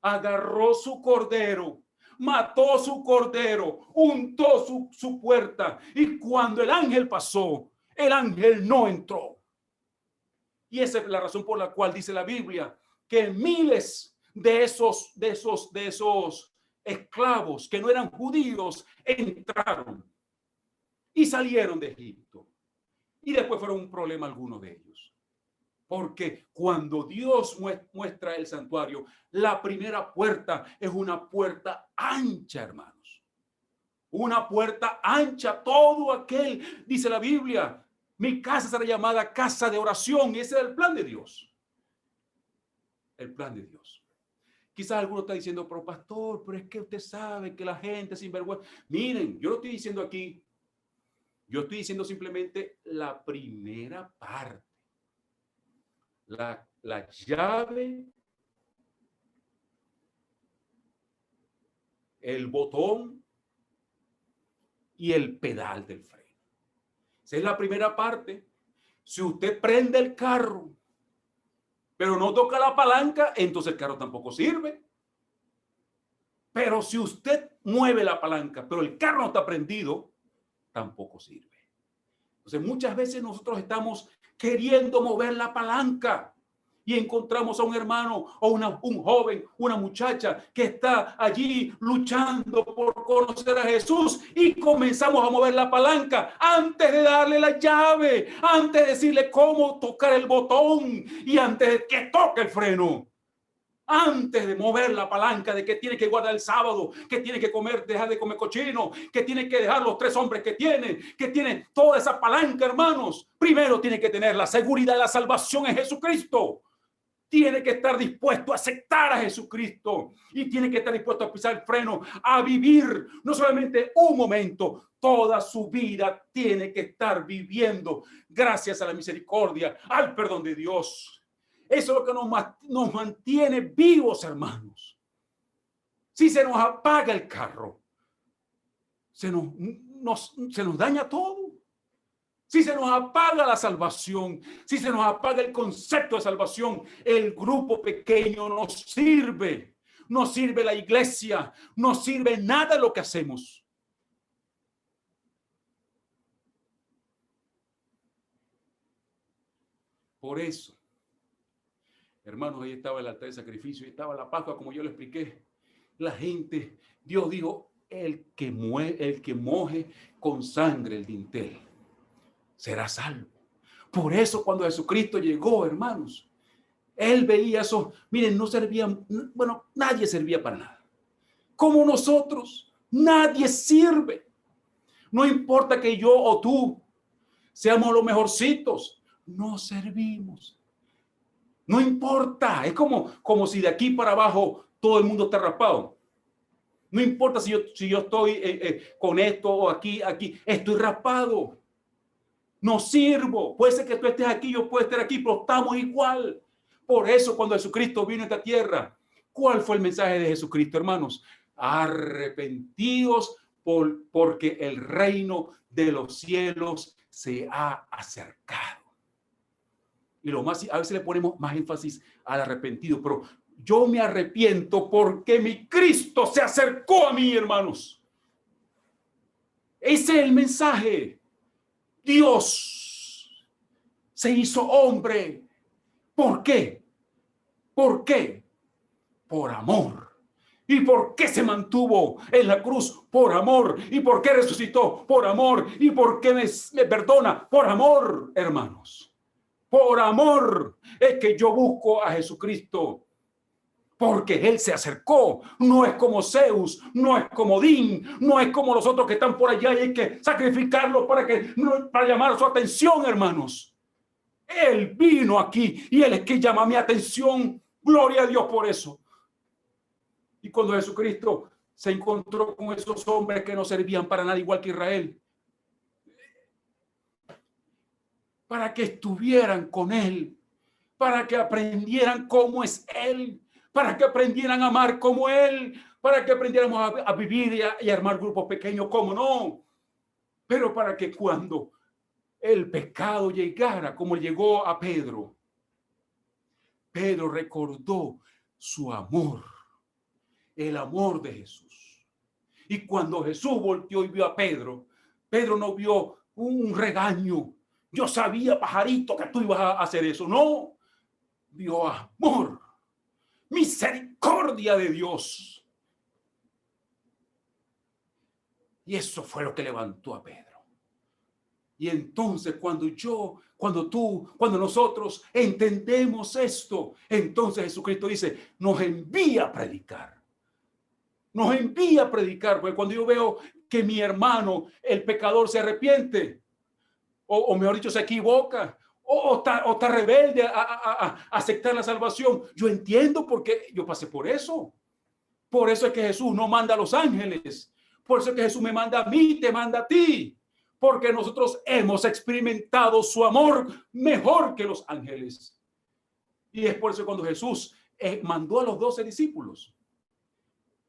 Speaker 1: agarró su cordero, mató su cordero, untó su puerta. Y cuando el ángel pasó, el ángel no entró. Y esa es la razón por la cual dice la Biblia que miles de esos esclavos que no eran judíos entraron y salieron de Egipto. Y después fueron un problema algunos de ellos. Porque cuando Dios muestra el santuario, la primera puerta es una puerta ancha, hermanos. Una puerta ancha, todo aquel, dice la Biblia, mi casa será llamada casa de oración. Y ese es el plan de Dios. El plan de Dios. Quizás alguno está diciendo, pero pastor, pero es que usted sabe que la gente sinvergüenza. Miren, yo lo estoy diciendo aquí. Yo estoy diciendo simplemente la primera parte. La llave, el botón y el pedal del freno. Esa es la primera parte. Si usted prende el carro, pero no toca la palanca, entonces el carro tampoco sirve. Pero si usted mueve la palanca, pero el carro no está prendido, tampoco sirve. Entonces muchas veces nosotros estamos queriendo mover la palanca y encontramos a un hermano o un joven, una muchacha que está allí luchando por conocer a Jesús y comenzamos a mover la palanca antes de darle la llave, antes de decirle cómo tocar el botón y antes de que toque el freno. Antes de mover la palanca de que tiene que guardar el sábado, que tiene que dejar de comer cochino, que tiene que dejar los 3 hombres que tiene toda esa palanca, hermanos. Primero tiene que tener la seguridad de la salvación en Jesucristo. tiene que estar dispuesto a aceptar a Jesucristo y tiene que estar dispuesto a pisar el freno, a vivir no solamente un momento, toda su vida tiene que estar viviendo gracias a la misericordia, al perdón de Dios. Eso es lo que nos mantiene vivos, hermanos. Si se nos apaga el carro, se nos daña todo. Si se nos apaga la salvación, si se nos apaga el concepto de salvación, el grupo pequeño nos sirve. No sirve la iglesia, no sirve nada de lo que hacemos. Por eso, hermanos, ahí estaba el altar de sacrificio, ahí estaba la Pascua, como yo le expliqué. La gente, Dios dijo, el que moje con sangre el dintel será salvo. Por eso cuando Jesucristo llegó, hermanos, él veía eso. Miren, no servían, bueno, nadie servía para nada. Como nosotros, nadie sirve. No importa que yo o tú seamos los mejorcitos, no servimos. No importa, es como si de aquí para abajo todo el mundo está raspado. No importa si yo estoy con esto o aquí, estoy raspado. No sirvo. Puede ser que tú estés aquí, yo puedo estar aquí, pero estamos igual. Por eso cuando Jesucristo vino a esta tierra, ¿cuál fue el mensaje de Jesucristo, hermanos? Arrepentidos porque el reino de los cielos se ha acercado. Y a veces le ponemos más énfasis al arrepentido, pero yo me arrepiento porque mi Cristo se acercó a mí, hermanos. Ese es el mensaje. Dios se hizo hombre. ¿Por qué? ¿Por qué? Por amor. ¿Y por qué se mantuvo en la cruz? Por amor. ¿Y por qué resucitó? Por amor. ¿Y por qué me perdona? Por amor, hermanos. Por amor es que yo busco a Jesucristo. Porque Él se acercó. No es como Zeus, no es como Odín, no es como los otros que están por allá y hay que sacrificarlos para llamar su atención, hermanos. Él vino aquí y Él es que llama mi atención. Gloria a Dios por eso. Y cuando Jesucristo se encontró con esos hombres que no servían para nada, igual que Israel, para que estuvieran con Él, para que aprendieran cómo es Él, para que aprendieran a amar como Él, para que aprendiéramos a vivir y a armar grupos pequeños, cómo no, pero para que cuando el pecado llegara, como llegó a Pedro, Pedro recordó su amor, el amor de Jesús. Y cuando Jesús volteó y vio a Pedro, Pedro no vio un regaño. Yo sabía, pajarito, que tú ibas a hacer eso. No, vio amor, misericordia de Dios. Y eso fue lo que levantó a Pedro. Y entonces cuando nosotros entendemos esto, entonces Jesucristo dice, nos envía a predicar. Nos envía a predicar, porque cuando yo veo que mi hermano, el pecador, se arrepiente, o mejor dicho, se equivoca, o está rebelde a aceptar la salvación, yo entiendo porque yo pasé por eso. Por eso es que Jesús no manda a los ángeles. Por eso es que Jesús me manda a mí, te manda a ti. Porque nosotros hemos experimentado su amor mejor que los ángeles. Y es por eso cuando Jesús mandó a los 12 discípulos,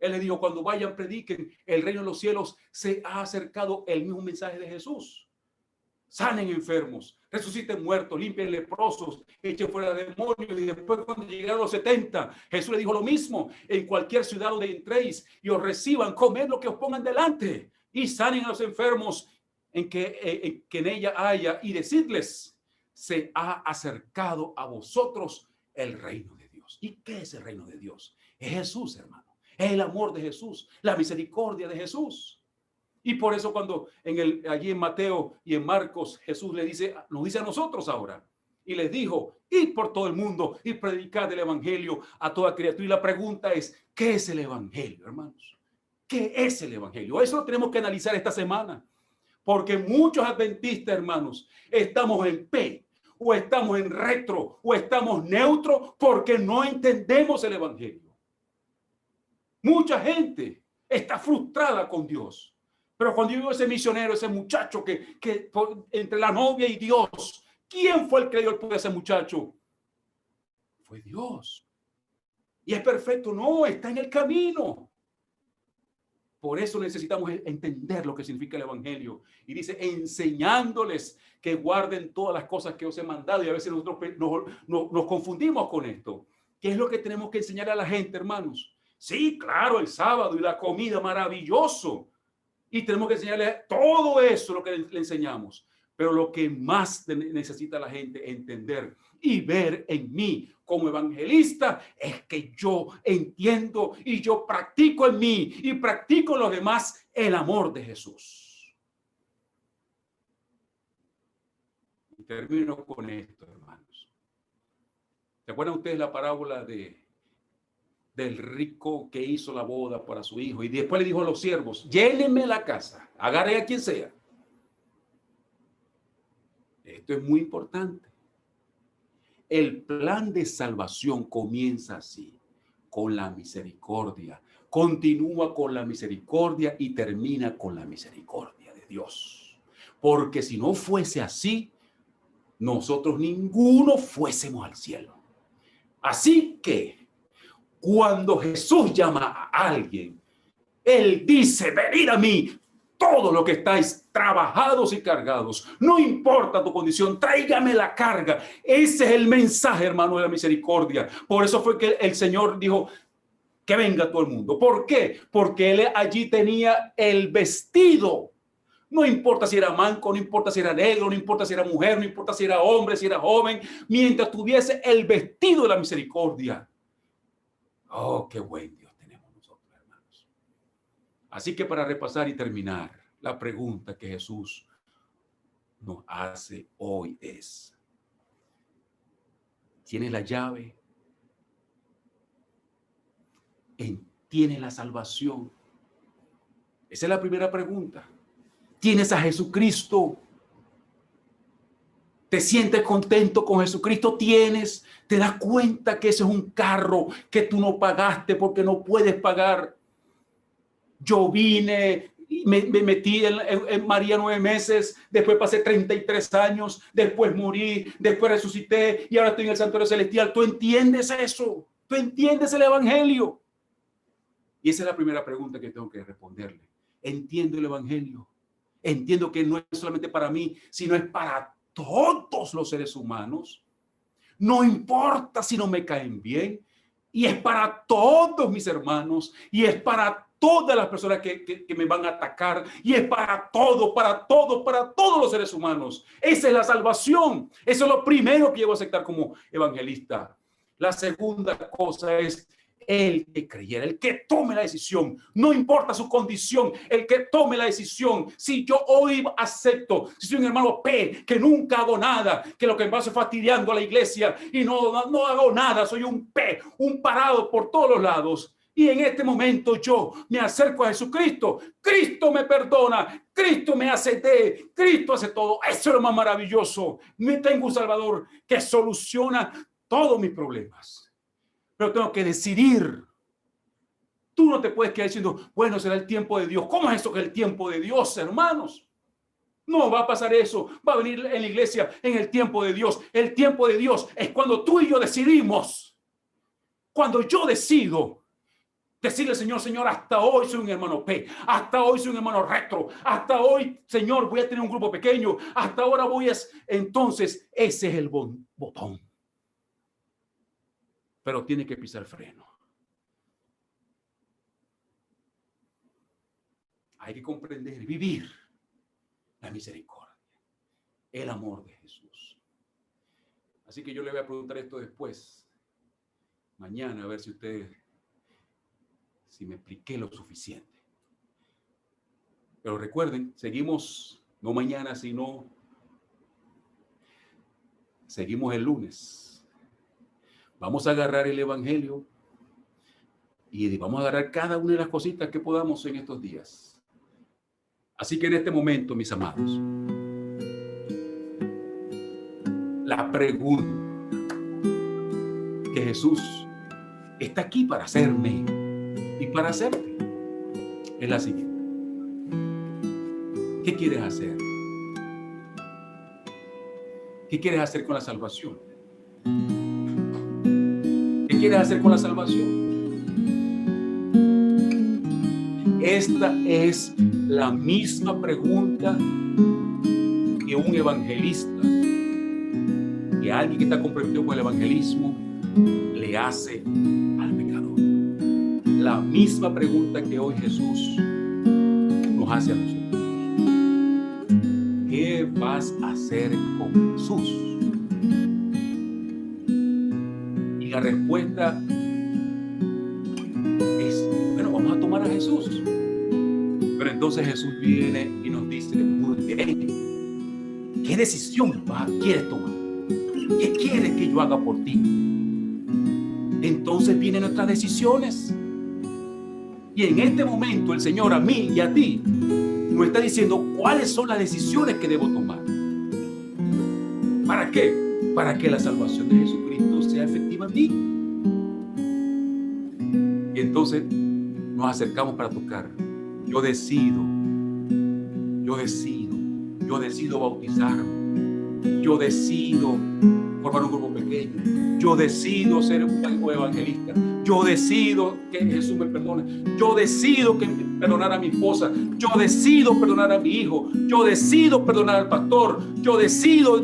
Speaker 1: Él les dijo, cuando vayan, prediquen, el reino de los cielos se ha acercado. El mismo mensaje de Jesús. Sanen enfermos, resuciten muertos, limpien leprosos, echen fuera demonios. Y después cuando llegaron los 70, Jesús le dijo lo mismo. En cualquier ciudad donde entréis y os reciban, comed lo que os pongan delante y sanen a los enfermos que en ella haya, y decidles, se ha acercado a vosotros el reino de Dios. ¿Y qué es el reino de Dios? Es Jesús, hermano. Es el amor de Jesús, la misericordia de Jesús. Y por eso cuando allí en Mateo y en Marcos, Jesús nos dice a nosotros ahora, y les dijo, id por todo el mundo y predicad el evangelio a toda criatura. Y la pregunta es, ¿qué es el evangelio, hermanos? ¿Qué es el evangelio? Eso lo tenemos que analizar esta semana, porque muchos adventistas, hermanos, estamos en P, o estamos en retro, o estamos neutros porque no entendemos el evangelio. Mucha gente está frustrada con Dios. Pero cuando yo veo ese misionero, ese muchacho que entre la novia y Dios, ¿quién fue el que dio el poder a ese muchacho? Fue Dios. Y es perfecto. No, está en el camino. Por eso necesitamos entender lo que significa el evangelio. Y dice, enseñándoles que guarden todas las cosas que os he mandado. Y a veces nosotros nos confundimos con esto. ¿Qué es lo que tenemos que enseñar a la gente, hermanos? Sí, claro, el sábado y la comida, maravilloso. Y tenemos que enseñarle todo eso, lo que le enseñamos. Pero lo que más necesita la gente entender y ver en mí como evangelista es que yo entiendo y yo practico en mí y practico en los demás el amor de Jesús. Y termino con esto, hermanos. ¿Se acuerdan ustedes la parábola del rico que hizo la boda para su hijo y después le dijo a los siervos, llénenme la casa, agarren a quien sea? Esto es muy importante. El plan de salvación comienza así, con la misericordia, continúa con la misericordia y termina con la misericordia de Dios. Porque si no fuese así, nosotros ninguno fuésemos al cielo. Así que cuando Jesús llama a alguien, Él dice, venid a mí, todos los que estáis trabajados y cargados, no importa tu condición, tráigame la carga. Ese es el mensaje, hermano, de la misericordia. Por eso fue que el Señor dijo que venga todo el mundo. ¿Por qué? Porque Él allí tenía el vestido. No importa si era manco, no importa si era negro, no importa si era mujer, no importa si era hombre, si era joven, mientras tuviese el vestido de la misericordia. Oh, qué buen Dios tenemos nosotros, hermanos. Así que para repasar y terminar, la pregunta que Jesús nos hace hoy es, ¿tienes la llave? ¿Tienes la salvación? Esa es la primera pregunta. ¿Tienes a Jesucristo? ¿Te sientes contento con Jesucristo? ¿Tienes? ¿Te das cuenta que ese es un carro que tú no pagaste porque no puedes pagar? Yo vine, me metí en María 9 meses, después pasé 33 años, después morí, después resucité y ahora estoy en el santuario celestial. ¿Tú entiendes eso? ¿Tú entiendes el evangelio? Y esa es la primera pregunta que tengo que responderle. ¿Entiendo el evangelio? Entiendo que no es solamente para mí, sino es para todos los seres humanos. No importa si no me caen bien. Y es para todos mis hermanos. Y es para todas las personas que me van a atacar. Y es para todos los seres humanos. Esa es la salvación. Eso es lo primero que yo voy a aceptar como evangelista. La segunda cosa es el que creyera, el que tome la decisión, no importa su condición, el que tome la decisión. Si yo hoy acepto, si soy un hermano P, que nunca hago nada, que lo que me paso es fastidiando a la iglesia y no hago nada, soy un P, un parado por todos los lados. Y en este momento yo me acerco a Jesucristo. Cristo me perdona, Cristo me hace Cristo hace todo. Eso es lo más maravilloso. Me tengo un Salvador que soluciona todos mis problemas. Pero tengo que decidir. Tú no te puedes quedar diciendo, bueno, será el tiempo de Dios. ¿Cómo es eso que es el tiempo de Dios, hermanos? No va a pasar eso. Va a venir en la iglesia en el tiempo de Dios. El tiempo de Dios es cuando tú y yo decidimos. Cuando yo decido decirle al Señor, Señor, hasta hoy soy un hermano P, hasta hoy soy un hermano retro, hasta hoy, Señor, voy a tener un grupo pequeño, hasta ahora voy a... Entonces, ese es el botón. Pero tiene que pisar freno. Hay que comprender y vivir la misericordia, el amor de Jesús. Así que yo le voy a preguntar esto después, mañana, a ver si me expliqué lo suficiente. Pero recuerden, seguimos, no mañana, sino seguimos el lunes. Vamos a agarrar el evangelio y vamos a agarrar cada una de las cositas que podamos en estos días. Así que en este momento, mis amados, La pregunta que Jesús está aquí para hacerme y para hacerte es la siguiente. ¿Qué quieres hacer? ¿Qué quieres hacer con la salvación? ¿Qué quieres hacer con la salvación? Esta es la misma pregunta que un evangelista, que alguien que está comprometido con el evangelismo, le hace al pecador. La misma pregunta que hoy Jesús nos hace a nosotros. ¿Qué vas a hacer con Jesús? Y la respuesta es, bueno, vamos a tomar a Jesús. Pero entonces Jesús viene y nos dice, muy bien, ¿qué decisión quieres tomar? ¿Qué quieres que yo haga por ti? Entonces vienen nuestras decisiones. Y en este momento el Señor a mí y a ti nos está diciendo cuáles son las decisiones que debo tomar. ¿Para qué? Para que la salvación de Jesucristo sea efectiva en mí. Y entonces nos acercamos para tocar. Yo decido bautizarme. Yo decido formar un grupo pequeño. Yo decido ser un evangelista. Yo decido que Jesús me perdone. Yo decido perdonar a mi esposa. Yo decido perdonar a mi hijo. Yo decido perdonar al pastor. Yo decido.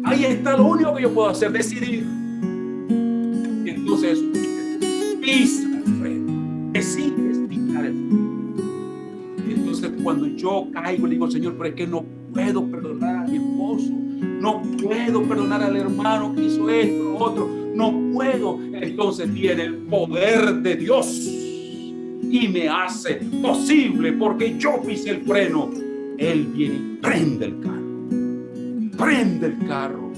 Speaker 1: Ahí está lo único que yo puedo hacer, decidir. Y entonces Jesús pisa el freno. Decides pisar el freno. Y entonces cuando yo caigo le digo, Señor, pero es que no puedo perdonar a mi esposo. No puedo perdonar al hermano que hizo esto, lo otro. No puedo. Entonces viene el poder de Dios y me hace posible, porque yo pisé el freno. Él viene y prende el carro.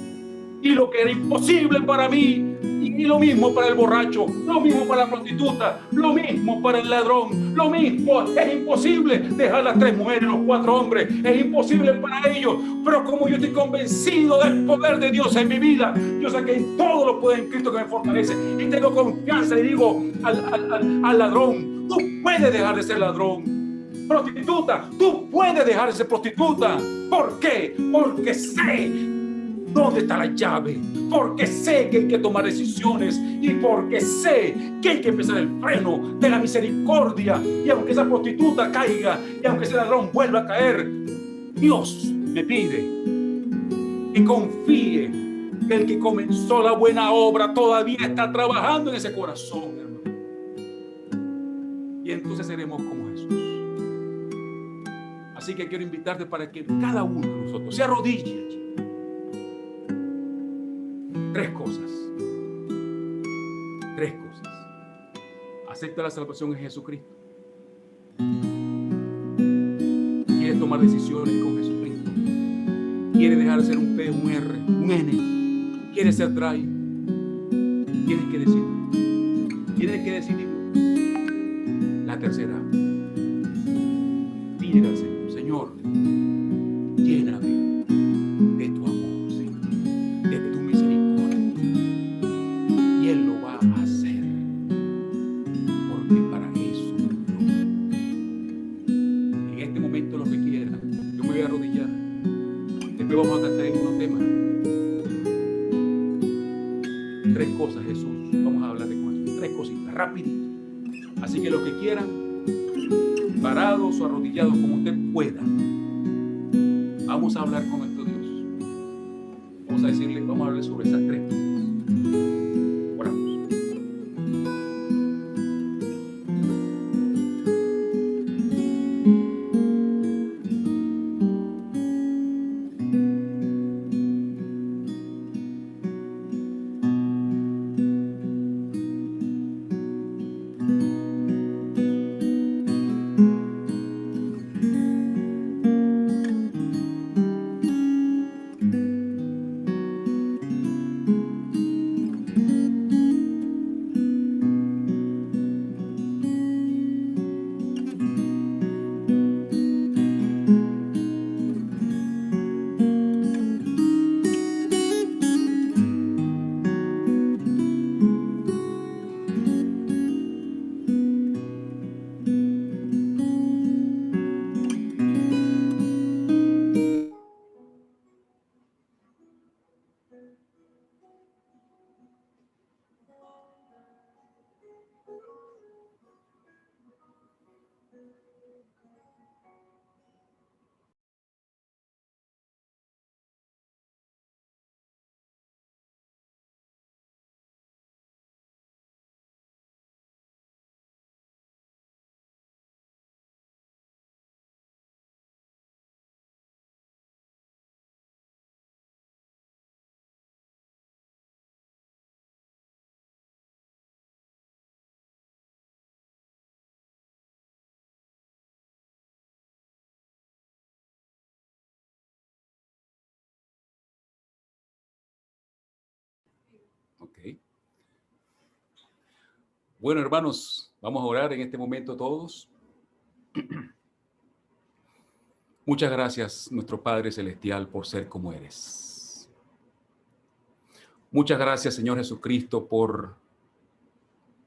Speaker 1: Y lo que era imposible para mí, y lo mismo para el borracho, lo mismo para la prostituta, lo mismo para el ladrón, lo mismo. Es imposible dejar las 3 mujeres, los 4 hombres. Es imposible para ellos. Pero como yo estoy convencido del poder de Dios en mi vida, yo sé que en todo lo puedo en Cristo que me fortalece. Y tengo confianza y digo al ladrón, tú puedes dejar de ser ladrón. Prostituta, tú puedes dejar de ser prostituta. ¿Por qué? Porque sé dónde está la llave, porque sé que hay que tomar decisiones y porque sé que hay que empezar el freno de la misericordia. Y aunque esa prostituta caiga y aunque ese ladrón vuelva a caer, Dios me pide que confíe que el que comenzó la buena obra todavía está trabajando en ese corazón, hermano. Y entonces seremos como Jesús. Así que quiero invitarte para que cada uno de nosotros se arrodille allí. 3 cosas. Acepta la salvación en Jesucristo. ¿Quieres tomar decisiones con Jesucristo? ¿Quieres dejar de ser un P, un R, un N? ¿Quieres ser dry? Tienes que decidirlo. La tercera, pide al Señor, lléname de tu amor, Señor, de tu misericordia. Y Él lo va a hacer, porque para eso murió. En este momento, lo que quieran, yo me voy a arrodillar. Después vamos a cantar en unos temas. 3 cosas, Jesús. Vamos a hablar de cosas. 3 cositas, rapidito. Así que los que quieran, parados o arrodillados como usted pueda, vamos a hablar con nuestro Dios. Vamos a hablarle sobre esas 3 cosas. Oramos. Bueno, hermanos, vamos a orar en este momento todos. Muchas gracias, nuestro Padre Celestial, por ser como eres. Muchas gracias, Señor Jesucristo, por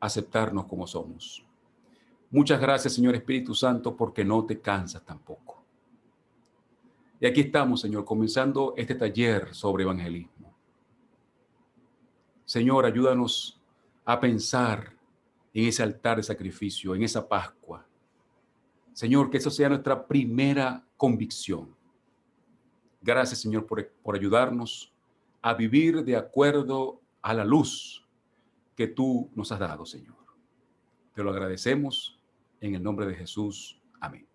Speaker 1: aceptarnos como somos. Muchas gracias, Señor Espíritu Santo, porque no te cansas tampoco. Y aquí estamos, Señor, comenzando este taller sobre evangelismo. Señor, ayúdanos a pensar en ese altar de sacrificio, en esa Pascua. Señor, que eso sea nuestra primera convicción. Gracias, Señor, por ayudarnos a vivir de acuerdo a la luz que tú nos has dado, Señor. Te lo agradecemos en el nombre de Jesús. Amén.